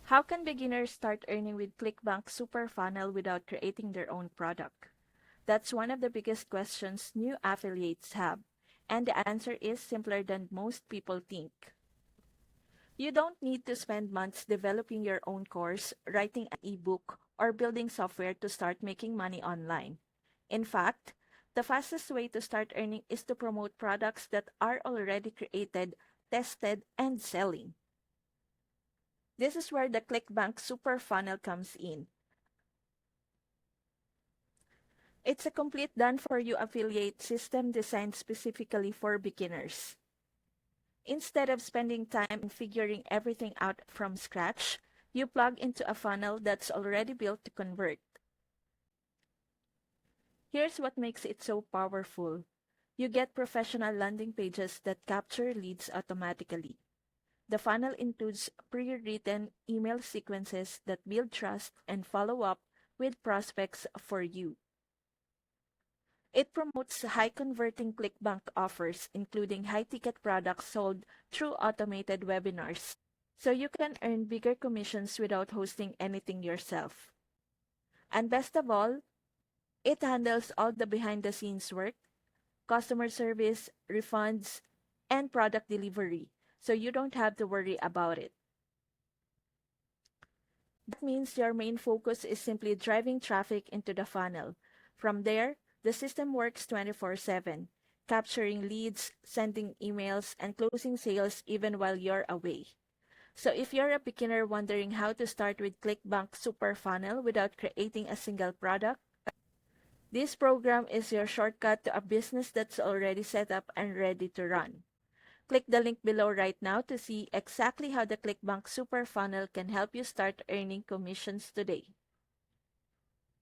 How can beginners start earning with ClickBank Super Funnel without creating their own product? That's one of the biggest questions new affiliates have, and the answer is simpler than most people think. You don't need to spend months developing your own course, writing an ebook, or building software to start making money online. In fact, the fastest way to start earning is to promote products that are already created, tested, and selling. This is where the ClickBank Super Funnel comes in. It's a complete done-for-you affiliate system designed specifically for beginners. Instead of spending time figuring everything out from scratch, you plug into a funnel that's already built to convert. Here's what makes it so powerful. You get professional landing pages that capture leads automatically. The funnel includes pre-written email sequences that build trust and follow up with prospects for you. It promotes high-converting ClickBank offers, including high-ticket products sold through automated webinars, so you can earn bigger commissions without hosting anything yourself. And best of all, it handles all the behind-the-scenes work, customer service, refunds, and product delivery, so you don't have to worry about it. That means your main focus is simply driving traffic into the funnel. From there, the system works 24/7, capturing leads, sending emails, and closing sales even while you're away. So if you're a beginner wondering how to start with ClickBank Super Funnel without creating a single product, this program is your shortcut to a business that's already set up and ready to run. Click the link below right now to see exactly how the ClickBank Super Funnel can help you start earning commissions today.